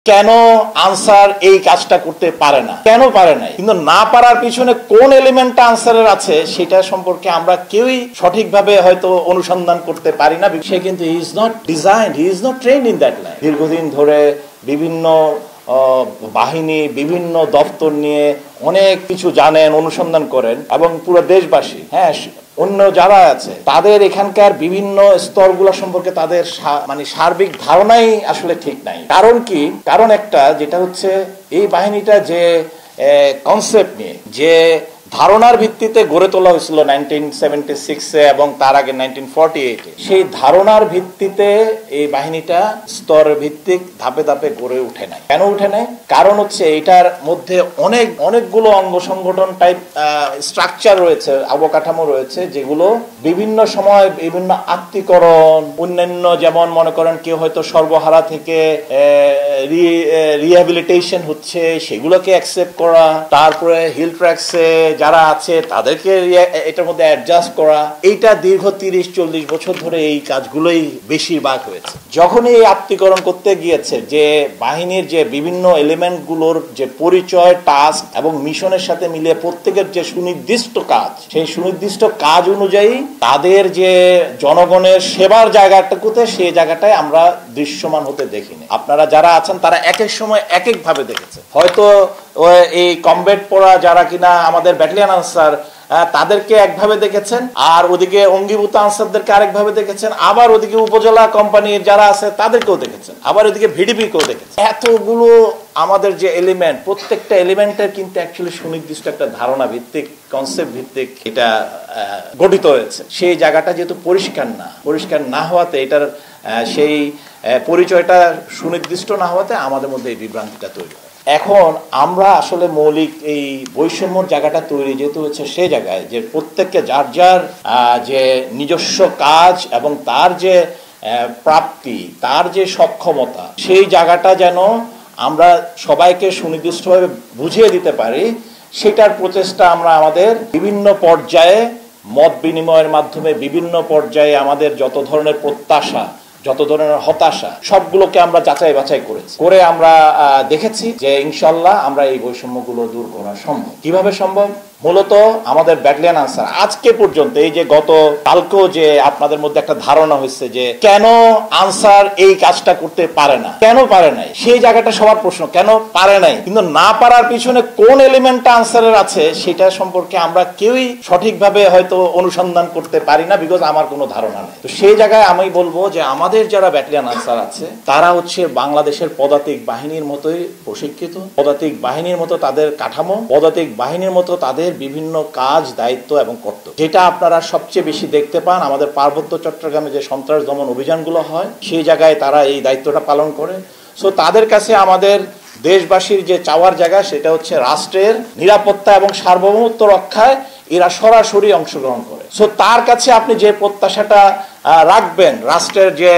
কেন আনসার এই কাজটা করতে পারে না, কেন পারে নাই, কিন্তু না পারার পিছনে কোন এলিমেন্টটা আনসারের আছে সেটা সম্পর্কে আমরা কেউই সঠিকভাবে হয়তো অনুসন্ধান করতে পারি না। সে কিন্তু he is not designed, he is not trend in that line. দীর্ঘদিন ধরে বিভিন্ন বাহিনী, বিভিন্ন দপ্তর নিয়ে অনেক কিছু জানেন, অনুসন্ধান করেন, এবং পুরো দেশবাসী, অন্য যারা আছে তাদের এখানকার বিভিন্ন স্তরগুলো সম্পর্কে তাদের মানে সার্বিক ধারণাই আসলে ঠিক নাই। কারণ কি? কারণ একটা, যেটা হচ্ছে এই বাহিনীটা যে কনসেপ্ট নিয়ে, যে ধারণার ভিত্তিতে গড়ে তোলা হয়েছিল 1976-এ এবং তার আগে 1948-এ, সেই ধারণার ভিত্তিতে এই বাহিনীটা স্তর ভিত্তিক ধাপে ধাপে গড়ে উঠে নাই। কেন উঠে নাই? কারণ হচ্ছে এটার মধ্যে অনেকগুলো অঙ্গ সংগঠন টাইপ স্ট্রাকচার রয়েছে, অবকাঠামো রয়েছে, যেগুলো বিভিন্ন সময় বিভিন্ন আত্মীকরণ, অন্যান্য, যেমন মনে করেন কেউ হয়তো সর্বহারা থেকে রিহ্যাবিলিটেশন হচ্ছে, সেগুলোকে অ্যাকসেপ্ট করা, তারপরে হিল ট্র্যাক্সে যারা আছে তাদেরকে এটার মধ্যে অ্যাডজাস্ট করা, এইটা দীর্ঘ 30-40 বছর ধরে এই কাজগুলোই বেশিরভাগ হয়েছে। যখন এই আত্মীকরণ করতে গিয়েছে, যে বাহিনীর যে বিভিন্ন এলিমেন্টগুলোর যে পরিচয়, টাস্ক এবং মিশনের সাথে মিলিয়ে প্রত্যেকের যে সুনির্দিষ্ট কাজ, সেই সুনির্দিষ্ট কাজ অনুযায়ী তাদের যে জনগণের সেবার জায়গাটাতে, সেই জায়গাটায় আমরা দৃশ্যমান হতে দেখিনি। আপনারা যারা আছেন তারা এক এক সময় এক এক ভাবে দেখেছে। হয়তো এই কমব্যাট পড়া যারা কিনা আমাদের ব্যাটালিয়ন আনসার, তাদেরকে একভাবে দেখেছেন, আর ওদিকে অঙ্গীভূত আনসারদেরকে আরেকভাবে দেখেছেন, আবার ওদিকে উপজেলা কোম্পানির যারা আছে তাদেরকেও দেখেছেন, আবার ওদিকে ভিডিপিকেও দেখেছেন। এতগুলো আমাদের যে এলিমেন্ট, প্রত্যেকটা এলিমেন্টের কিন্তু অ্যাকচুয়ালি সুনির্দিষ্ট একটা ধারণা ভিত্তিক, কনসেপ্ট ভিত্তিক এটা গঠিত হয়েছে। সেই জায়গাটা যেহেতু পরিষ্কার না হওয়াতে, এটার সেই পরিচয়টা সুনির্দিষ্ট না হওয়াতে আমাদের মধ্যে এই বিভ্রান্তিটা তৈরি হয়। এখন আমরা আসলে মৌলিক এই বৈষম্যর জায়গাটা তৈরি যেহেতু হচ্ছে সেই জায়গায়, যে প্রত্যেককে যার যার যে নিজস্ব কাজ এবং তার যে প্রাপ্তি, তার যে সক্ষমতা, সেই জায়গাটা যেন আমরা সবাইকে সুনির্দিষ্টভাবে বুঝিয়ে দিতে পারি, সেটার প্রচেষ্টা আমরা আমাদের বিভিন্ন পর্যায়ে মত বিনিময়ের মাধ্যমে, বিভিন্ন পর্যায়ে আমাদের যত ধরনের প্রত্যাশা, যত ধরনের হতাশা, সবগুলোকে আমরা যাচাই বাছাই করে আমরা দেখেছি যে ইনশাল্লাহ আমরা এই বৈষম্যগুলো দূর করা সম্ভব। কিভাবে সম্ভব? মূলত আমাদের ব্যাটালিয়ন আনসার আজকে পর্যন্ত, এই যে গত কালকেও যে আপনাদের মধ্যে একটা ধারণা হয়েছে যে কেন আনসার এই কাজটা করতে পারে না, কেন পারে নাই, সেই জায়গাটা সবার প্রশ্ন, কেন পারে নাই, কিন্তু না পারার পিছনে কোন এলিমেন্টটা আনসারের আছে সেটা সম্পর্কে আমরা কেউই সঠিকভাবে হয়তো অনুসন্ধান করতে পারি না, বিকজ আমার কোনো ধারণা নেই। তো সেই জায়গায় আমি বলবো যে আমাদের যারা ব্যাটালিয়ন আনসার আছে তারা হচ্ছে বাংলাদেশের পদাতিক বাহিনীর মতোই প্রশিক্ষিত, পদাতিক বাহিনীর মতো তাদের কাঠামো, পদাতিক বাহিনীর মতো তাদের বিভিন্ন কাজ, দায়িত্ব এবং কর্তব্য। যেটা আপনারা সবচেয়ে বেশি দেখতে পান আমাদের পার্বত্য চট্টগ্রামে যে সন্ত্রাস দমন অভিযানগুলো হয়, সেই জায়গায় তারা এই দায়িত্বটা পালন করে। সো তাদের কাছে আমাদের দেশবাসীর যে চাওয়ার জায়গা, সেটা হচ্ছে রাষ্ট্রের নিরাপত্তা এবং সার্বভৌমত্ব রক্ষায় এরা সরাসরি অংশগ্রহণ করে। সো তার কাছে আপনি যে প্রত্যাশাটা রাখবেন, রাষ্ট্রের যে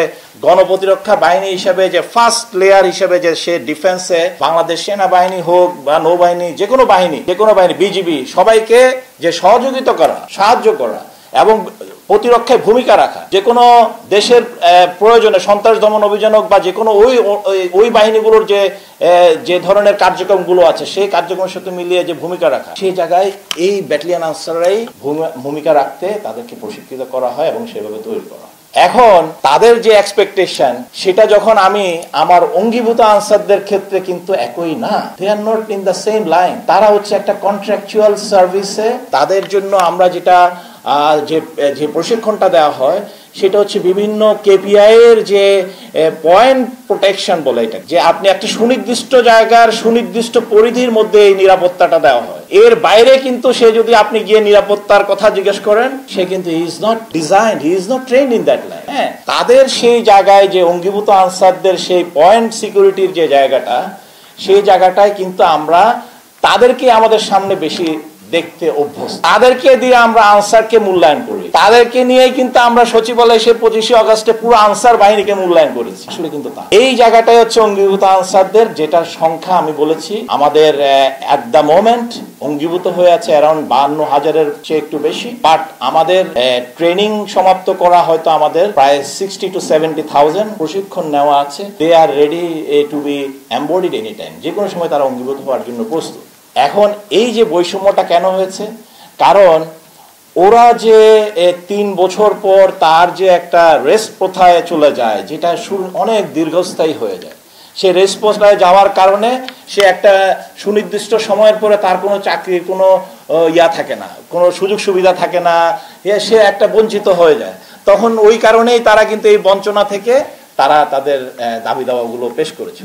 গণপ্রতিরক্ষা বাহিনী হিসেবে, যে ফার্স্ট লেয়ার হিসেবে, যে সে ডিফেন্সে বাংলাদেশ সেনাবাহিনী হোক বা নৌবাহিনী, যে কোনো বাহিনী, বিজিবি, সবাইকে যে সহযোগিতা করা, সাহায্য করা এবং প্রতিরক্ষায় ভূমিকা রাখা, যে কোনো দেশের প্রয়োজনে সন্ত্রাস দমন অভিযান হোক বা যে কোনো ওই বাহিনীগুলোর যে ধরনের কার্যক্রমগুলো আছে, সেই কার্যক্রমের সাথে মিলিয়ে যে ভূমিকা রাখা, সেই জায়গায় এই ব্যাটালিয়ন আনসাররাই ভূমিকা রাখতে তাদেরকে প্রশিক্ষিত করা হয় এবং সেভাবে তৈরি করা হয়। এখন তাদের যে এক্সপেকটেশন, সেটা যখন আমি আমার অঙ্গীভূত আনসারদের ক্ষেত্রে কিন্তু একই না, they are not in the same line. তারা হচ্ছে একটা কন্ট্রাকচুয়াল সার্ভিসে, তাদের জন্য আমরা যে প্রশিক্ষণটা দেওয়া হয় সেটা হচ্ছে বিভিন্ন কেপিআই এর যে পয়েন্ট প্রোটেকশন বলে, এটা যে আপনি একটা সুনির্দিষ্ট জায়গার সুনির্দিষ্ট পরিধির মধ্যে এই নিরাপত্তাটা দেওয়া হয়। এর বাইরে কিন্তু সে যদি আপনি গিয়ে নিরাপত্তার কথা জিজ্ঞেস করেন, সে কিন্তু he is not designed, he is not trend in that line. তাদের সেই জায়গায় যে অঙ্গীভূত আনসারদের সেই পয়েন্ট সিকিউরিটির যে জায়গাটা, সেই জায়গাটায় কিন্তু আমরা তাদেরকে আমাদের সামনে বেশি দেখতে অভ্যস্ত। তাদেরকে দিয়ে আমরা আনসারকে মূল্যায়ন করি, তাদেরকে নিয়েই কিন্তু আমরা সচিবালয়ে সে 25 আগস্টে পুরো আনসার বাহিনীকে মূল্যায়ন করেছি। আসলে কিন্তু তা এই জায়গাটাই হচ্ছে অঙ্গীভূত আনসারদের, যেটার সংখ্যা আমি বলেছি আমাদের অ্যাট দ্য মোমেন্ট অঙ্গীভূত হয়ে আছে অ্যারাউন্ড 52,000-এর চেয়ে একটু বেশি। বাট আমাদের ট্রেনিং সমাপ্ত করা হয়তো আমাদের প্রায় 60 to 70,000 প্রশিক্ষণ নেওয়া আছে। They are ready to be embodied any time, যে কোনো সময় তারা অঙ্গীভূত হওয়ার জন্য প্রস্তুত। এখন এই যে বৈষম্যটা কেন হয়েছে, কারণ ওরা যে 3 বছর পর তার যে একটা রেস্ট প্রথায় চলে যায়, যেটা অনেক দীর্ঘস্থায়ী হয়ে যায়, সে রেস্ট প্রথায় যাওয়ার কারণে সে একটা সুনির্দিষ্ট সময়ের পরে তার কোনো চাকরির কোনো থাকে না, কোনো সুযোগ সুবিধা থাকে না, সে একটা বঞ্চিত হয়ে যায়। তখন ওই কারণেই তারা কিন্তু এই বঞ্চনা থেকে তারা তাদের দাবি দাওয়াগুলো পেশ করেছে।